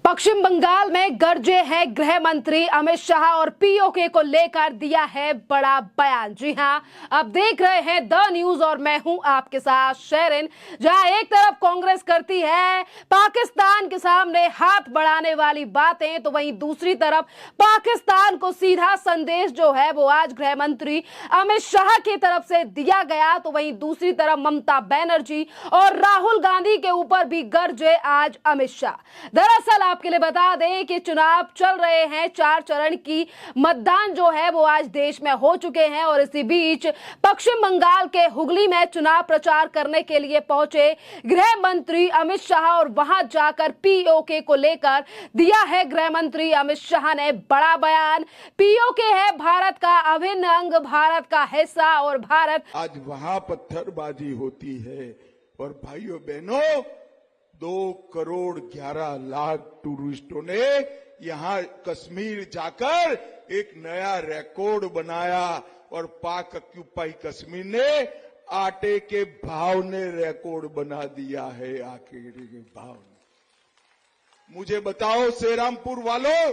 पश्चिम बंगाल में गरजे हैं गृह मंत्री अमित शाह और पीओके को लेकर दिया है बड़ा बयान। जी हां, अब देख रहे हैं द न्यूज और मैं हूं आपके साथ शेरिन। जहां एक तरफ कांग्रेस करती है पाकिस्तान के सामने हाथ बढ़ाने वाली बातें, तो वहीं दूसरी तरफ पाकिस्तान को सीधा संदेश जो है वो आज गृह मंत्री अमित शाह की तरफ से दिया गया। तो वहीं दूसरी तरफ ममता बनर्जी और राहुल गांधी के ऊपर भी गरजे आज अमित शाह। दरअसल आपके लिए बता दें कि चुनाव चल रहे हैं, 4 चरण की मतदान जो है वो आज देश में हो चुके हैं और इसी बीच पश्चिम बंगाल के हुगली में चुनाव प्रचार करने के लिए पहुंचे गृह मंत्री अमित शाह और वहां जाकर पीओके को लेकर दिया है गृह मंत्री अमित शाह ने बड़ा बयान। पीओके है भारत का अभिन्न अंग, भारत का हिस्सा और भारत आज वहां पत्थरबाजी होती है। और भाइयों बहनों, 2 करोड़ 11 लाख टूरिस्टों ने यहां कश्मीर जाकर एक नया रिकॉर्ड बनाया और पाक ऑक्यूपाई कश्मीर ने आटे के भाव ने रिकॉर्ड बना दिया है। आटे के भाव ने, मुझे बताओ श्रीरामपुर वालों,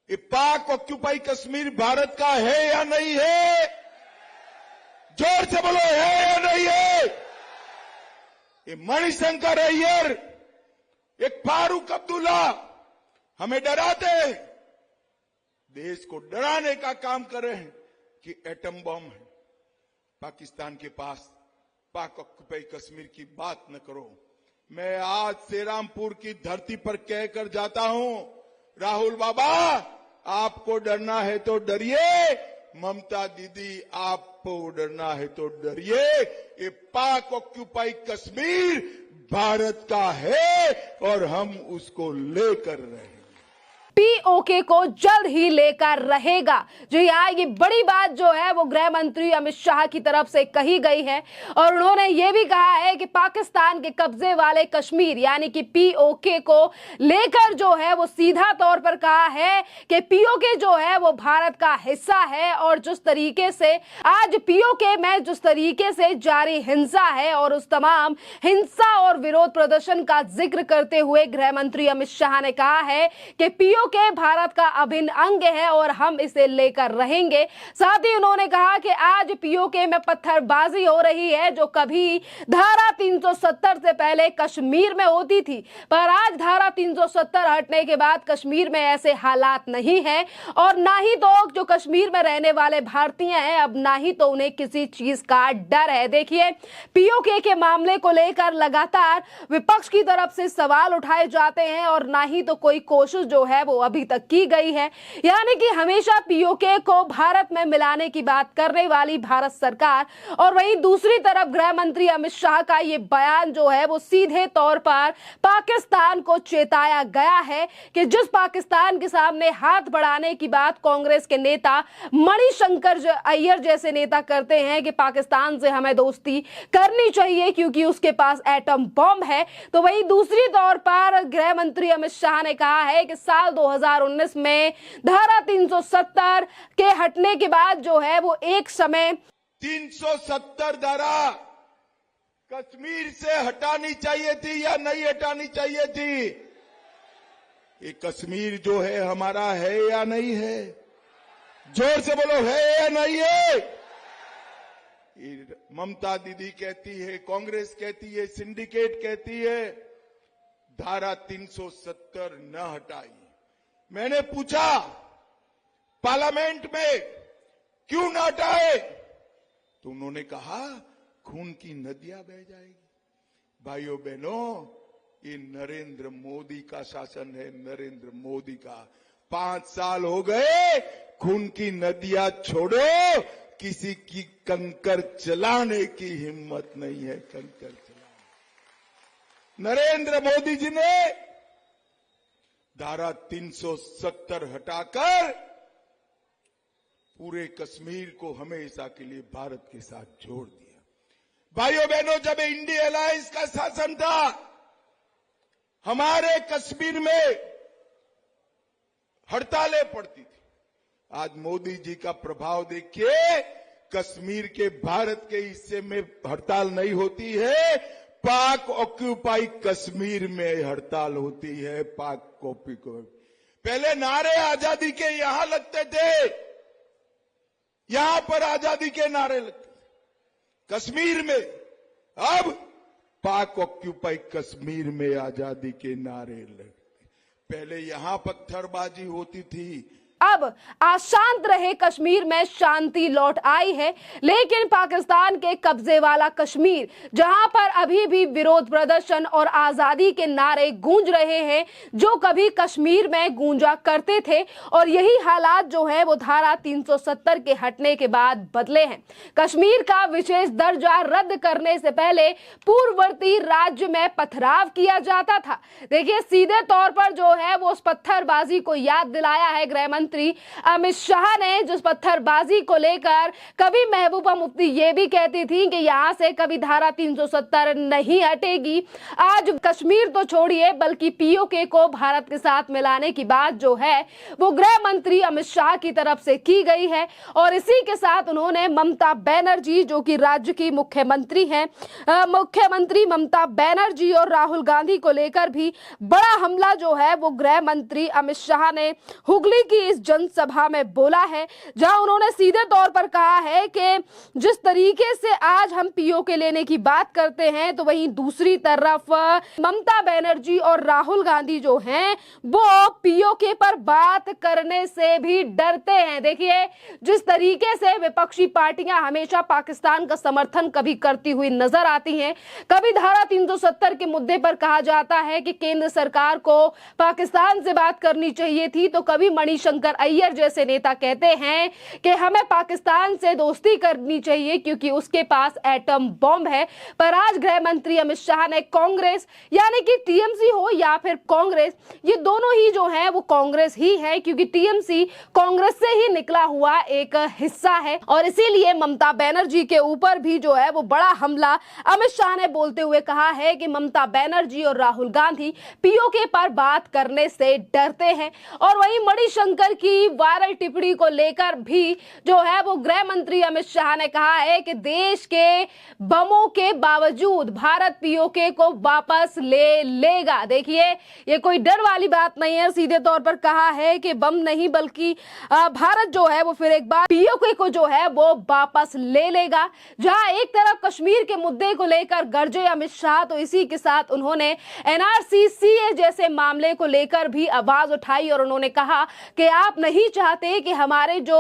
ये पाक ऑक्यूपाई कश्मीर भारत का है या नहीं है? जोर से बोलो, है या नहीं है? ये मणिशंकर अय्यर, एक फारूक अब्दुल्ला हमें डराते हैं, देश को डराने का काम कर रहे हैं कि एटम बम है पाकिस्तान के पास, पाक ऑक्यूपाई कश्मीर की बात न करो। मैं आज श्रीरामपुर की धरती पर कहकर जाता हूं, राहुल बाबा आपको डरना है तो डरिए, ममता दीदी आपको डरना है तो डरिए। ये पाक ऑक्यूपाई कश्मीर भारत का है और हम उसको लेकर रहे हैं। पीओके को जल्द ही लेकर रहेगा। जी हाँ, ये बड़ी बात जो है वो गृह मंत्री अमित शाह की तरफ से कही गई है और उन्होंने ये भी कहा है कि पाकिस्तान के कब्जे वाले कश्मीर यानी कि पीओके को लेकर जो है वो सीधा तौर पर कहा है कि पीओके जो है वो भारत का हिस्सा है और जिस तरीके से आज पीओके में जिस तरीके से जारी हिंसा है और उस तमाम हिंसा और विरोध प्रदर्शन का जिक्र करते हुए गृह मंत्री अमित शाह ने कहा है कि पीओके भारत का अभिन्न अंग है और हम इसे लेकर रहेंगे। साथ ही उन्होंने कहा कि आज पीओके में पत्थरबाजी हो रही है जो कभी धारा 370 से पहले कश्मीर में होती थी, पर आज धारा 370 हटने के बाद कश्मीर में ऐसे हालात नहीं है और ना ही तो जो कश्मीर में रहने वाले भारतीय हैं अब ना ही तो उन्हें किसी चीज का डर है। देखिए, पीओके के मामले को लेकर लगातार विपक्ष की तरफ से सवाल उठाए जाते हैं और ना ही तो कोई कोशिश जो है वो अभी तक की गई है, यानी कि हमेशा पीओके को भारत में मिलाने की बात करने वाली भारत सरकार। और वहीं दूसरी तरफ गृह मंत्री अमित शाह का ये बयान जो है वो सीधे तौर पर पाकिस्तान को चेताया गया है कि जिस पाकिस्तान के सामने हाथ बढ़ाने की बात कांग्रेस के नेता मणिशंकर अय्यर जैसे नेता करते हैं कि पाकिस्तान से हमें दोस्ती करनी चाहिए क्योंकि उसके पास एटम बम है, तो वहीं दूसरी तौर पर गृह मंत्री अमित शाह ने कहा है कि साल 2019 में धारा 370 के हटने के बाद जो है वो एक समय 370 धारा कश्मीर से हटानी चाहिए थी या नहीं हटानी चाहिए थी? ये कश्मीर जो है हमारा है या नहीं है? जोर से बोलो, है या नहीं है? ममता दीदी कहती है, कांग्रेस कहती है, सिंडिकेट कहती है धारा 370 न हटाई। मैंने पूछा पार्लियामेंट में क्यों न हटाए, तो उन्होंने कहा खून की नदियां बह जाएगी। भाइयों बहनों, ये नरेंद्र मोदी का शासन है, नरेंद्र मोदी का। 5 साल हो गए, खून की नदियां छोड़ो, किसी की कंकर चलाने की हिम्मत नहीं है। कंकर चलाने नरेंद्र मोदी जी ने धारा 370 हटाकर पूरे कश्मीर को हमेशा के लिए भारत के साथ जोड़ दिया। भाइयों बहनों, जब इंडिया अलायंस का शासन था, हमारे कश्मीर में हड़तालें पड़ती थी। आज मोदी जी का प्रभाव देखिए, कश्मीर के भारत के हिस्से में हड़ताल नहीं होती है, पाक ऑक्यूपाई कश्मीर में हड़ताल होती है। पाक कॉपी को पहले नारे आजादी के यहां लगते थे, यहां पर आजादी के नारे लगते थे कश्मीर में, अब पाक ऑक्यूपाई कश्मीर में आजादी के नारे लगते। पहले यहां पत्थरबाजी होती थी। अब अशांत रहे कश्मीर में शांति लौट आई है, लेकिन पाकिस्तान के कब्जे वाला कश्मीर, जहां पर अभी भी विरोध प्रदर्शन और आजादी के नारे गूंज रहे हैं, जो कभी कश्मीर में गूंजा करते थे, और यही हालात जो है वो धारा 370 के हटने के बाद बदले हैं। कश्मीर का विशेष दर्जा रद्द करने से पहले पूर्ववर्ती राज्य में पथराव किया जाता था। देखिए, सीधे तौर पर जो है वो उस पत्थरबाजी को याद दिलाया है गृह मंत्री अमित शाह ने, जिस पत्थरबाजी को लेकर कभी महबूबा मुफ्ती ये भी कहती थी कि यहां से कभी धारा 370 नहीं हटेगी। आज कश्मीर तो छोड़िए, बल्कि पीओके को भारत के साथ मिलाने की बात जो है वो गृह मंत्री अमित शाह की तरफ से की गई है, और इसी के साथ उन्होंने ममता बनर्जी, जो कि राज्य की मुख्यमंत्री हैं, मुख्यमंत्री ममता बनर्जी और राहुल गांधी को लेकर भी बड़ा हमला जो है वो गृह मंत्री अमित शाह ने हुगली की इस जनसभा में बोला है, जहां उन्होंने सीधे तौर पर कहा है कि जिस तरीके से आज हम पीओके लेने की बात करते हैं, तो वहीं दूसरी तरफ ममता बनर्जी और राहुल गांधी जो हैं वो पीओके पर बात करने से भी डरते हैं। देखिए, जिस तरीके से विपक्षी पार्टियां हमेशा पाकिस्तान का समर्थन कभी करती हुई नजर आती हैं, कभी धारा 370 के मुद्दे पर कहा जाता है कि केंद्र सरकार को पाकिस्तान से बात करनी चाहिए थी, तो कभी मणिशंकर अय्यर जैसे नेता कहते हैं कि हमें पाकिस्तान से दोस्ती करनी चाहिए क्योंकि उसके पास एटम बॉम्ब है। पर आज गृह मंत्री अमित शाह ने कांग्रेस, यानी कि टीएमसी हो या फिर कांग्रेस, ये दोनों ही जो है वो कांग्रेस ही है, क्योंकि टीएमसी कांग्रेस से ही निकला हुआ एक हिस्सा है, और इसीलिए ममता बनर्जी के ऊपर भी जो है वो बड़ा हमला अमित शाह ने बोलते हुए कहा है कि ममता बनर्जी और राहुल गांधी पीओके पर बात करने से डरते हैं। और वहीं मणिशंकर की वायरल टिप्पणी को लेकर भी जो है वो गृह मंत्री अमित शाह ने कहा है कि देश के बमों के बावजूद भारत पीओके को वापस ले लेगा। देखिए, ये कोई डर वाली बात नहीं है, सीधे तौर पर कहा है कि बम नहीं बल्कि भारत जो है वो फिर एक बार पीओके को जो है वो वापस ले लेगा। जहां एक तरफ कश्मीर के मुद्दे को लेकर गरजे अमित शाह, तो इसी के साथ उन्होंने एनआरसी सीए जैसे मामले को लेकर भी आवाज उठाई, और उन्होंने कहा कि आप नहीं चाहते कि हमारे जो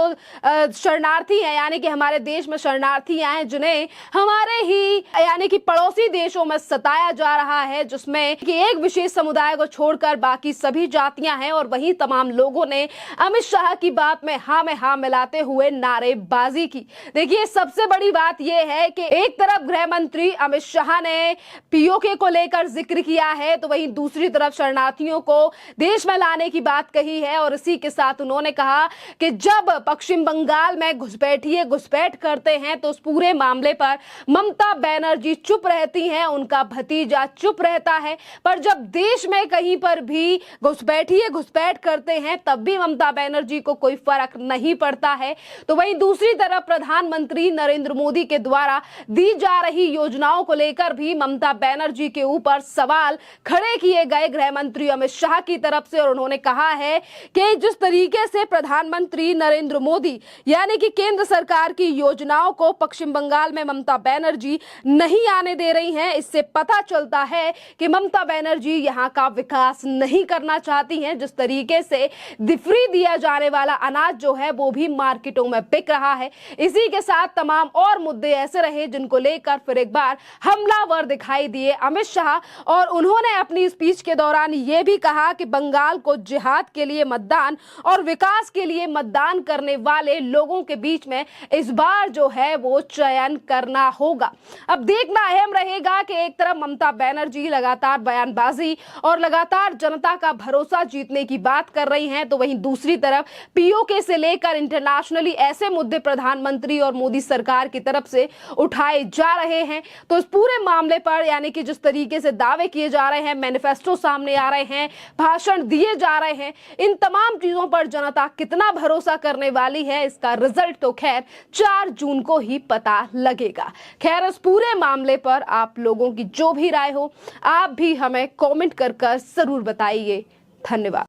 शरणार्थी हैं, यानी कि हमारे देश में शरणार्थी आए, जिन्हें हमारे ही यानी कि पड़ोसी देशों में सताया जा रहा है, जिसमें कि एक विशेष समुदाय को छोड़कर बाकी सभी जातियां हैं, और वहीं तमाम लोगों ने अमित शाह की बात में हाँ मिलाते हुए नारेबाजी की। देखिए, सबसे बड़ी बात यह है कि एक तरफ गृह मंत्री अमित शाह ने पीओके को लेकर जिक्र किया है, तो वहीं दूसरी तरफ शरणार्थियों को देश में लाने की बात कही है, और इसी के साथ उन्होंने कहा कि जब पश्चिम बंगाल में घुसपैठ करते हैं तो उस पूरे मामले पर ममता बनर्जी चुप रहती हैं, उनका भतीजा चुप रहता है, पर जब देश में कहीं पर भी घुसपैठ करते हैं तब भी ममता बनर्जी को कोई फर्क नहीं पड़ता है। तो वहीं दूसरी तरफ प्रधानमंत्री नरेंद्र मोदी के द्वारा दी जा रही योजनाओं को लेकर भी ममता बनर्जी के ऊपर सवाल खड़े किए गए गृह मंत्री अमित शाह की तरफ से, और उन्होंने कहा है कि जिस तरीके से प्रधानमंत्री नरेंद्र मोदी यानी कि केंद्र सरकार की योजनाओं को पश्चिम बंगाल में ममता बनर्जी नहीं आने दे रही हैं, इससे पता चलता है कि ममता बनर्जी यहां का विकास नहीं करना चाहती हैं। जिस तरीके से फ्री दिया जाने वाला अनाज जो है वो भी मार्केटों में बिक रहा है। इसी के साथ तमाम और मुद्दे ऐसे रहे जिनको लेकर फिर एक बार हमलावर दिखाई दिए अमित शाह, और उन्होंने अपनी स्पीच के दौरान ये भी कहा कि बंगाल को जिहाद के लिए मतदान और विकास के लिए मतदान करने वाले लोगों के बीच में इस बार जो है वो चयन करना होगा। अब देखना अहम रहेगा कि एक तरफ ममता बनर्जी लगातार बयानबाजी और लगातार जनता का भरोसा जीतने की बात कर रही हैं, तो वहीं दूसरी तरफ पीओके से लेकर इंटरनेशनली ऐसे मुद्दे प्रधानमंत्री और मोदी सरकार की तरफ से उठाए जा रहे हैं। तो इस पूरे मामले पर यानी कि जिस तरीके से दावे किए जा रहे हैं, मैनिफेस्टो सामने आ रहे हैं, भाषण दिए जा रहे हैं, इन तमाम चीजों पर जनता कितना भरोसा करने वाली है, इसका रिजल्ट तो खैर 4 जून को ही पता लगेगा। खैर, इस पूरे मामले पर आप लोगों की जो भी राय हो, आप भी हमें कमेंट कर जरूर बताइए। धन्यवाद।